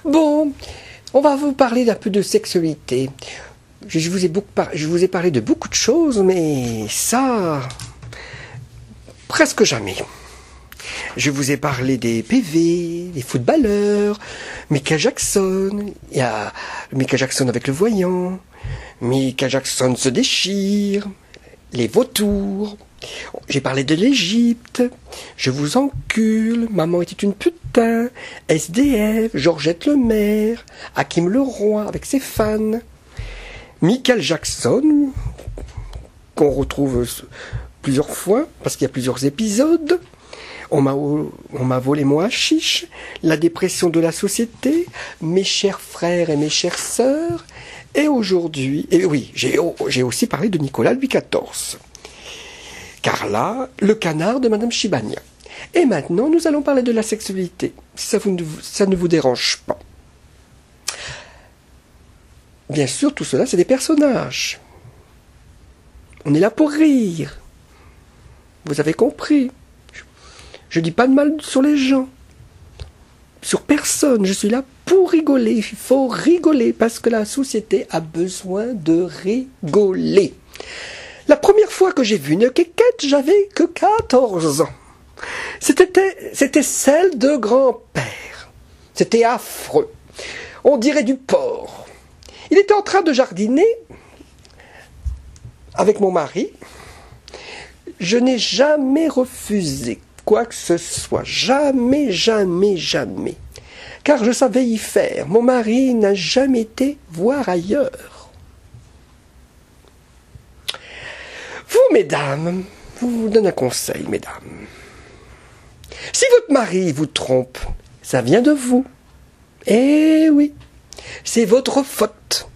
Bon, on va vous parler d'un peu de sexualité. Je vous ai parlé de beaucoup de choses, mais ça, presque jamais. Je vous ai parlé des PV, des footballeurs, Michael Jackson. Il y a Michael Jackson avec le voyant. Michael Jackson se déchire. Les vautours. J'ai parlé de l'Égypte. Je vous encule. Maman était une putain. SDF. Georgette Lemaire. Hakim Leroy avec ses fans. Michael Jackson, qu'on retrouve plusieurs fois, parce qu'il y a plusieurs épisodes. On m'a volé mon hashish, la dépression de la société, mes chers frères et mes chères sœurs. Et aujourd'hui, et oui, j'ai aussi parlé de Nicolas Louis XIV. Carla, le canard de Madame Chibania. Et maintenant, nous allons parler de la sexualité, si ça ne vous dérange pas. Bien sûr, tout cela, c'est des personnages. On est là pour rire. Vous avez compris. Je dis pas de mal sur les gens. Sur personne. Je suis là pour rigoler. Il faut rigoler parce que la société a besoin de rigoler. La première fois que j'ai vu une quéquette, j'avais que 14 ans. C'était celle de grand-père. C'était affreux. On dirait du porc. Il était en train de jardiner avec mon mari. Je n'ai jamais refusé quoi que ce soit. Jamais, jamais, jamais. Car je savais y faire. Mon mari n'a jamais été voir ailleurs. Vous, mesdames, je vous donne un conseil, mesdames. Si votre mari vous trompe, ça vient de vous. Eh oui. C'est votre faute,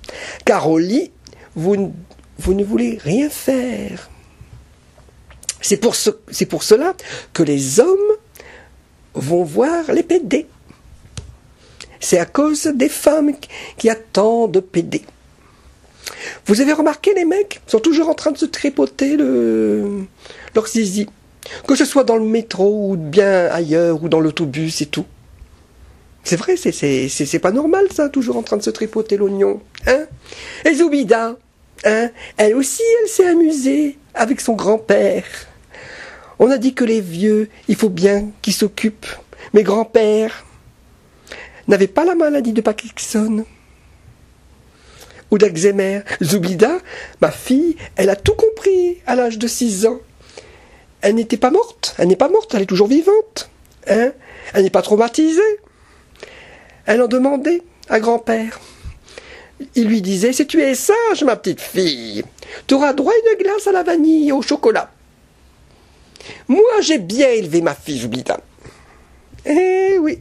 car au lit, vous ne voulez rien faire. C'est pour cela que les hommes vont voir les pédés. C'est à cause des femmes qu'il y a tant de pédés. Vous avez remarqué, les mecs sont toujours en train de se tripoter leur zizi, que ce soit dans le métro ou bien ailleurs ou dans l'autobus et tout. C'est vrai, c'est pas normal ça, toujours en train de se tripoter l'oignon, hein. Et Zoubida, hein, elle aussi, elle s'est amusée avec son grand-père. On a dit que les vieux, il faut bien qu'ils s'occupent. Mes grands-pères n'avaient pas la maladie de Parkinson ou d'Alzheimer. Zoubida, ma fille, elle a tout compris à l'âge de 6 ans. Elle n'était pas morte, elle n'est pas morte, elle est toujours vivante, hein. Elle n'est pas traumatisée. Elle en demandait à grand-père. Il lui disait, si tu es sage, ma petite fille, tu auras droit à une glace à la vanille et au chocolat. Moi, j'ai bien élevé ma fille, Zoubida. Eh oui.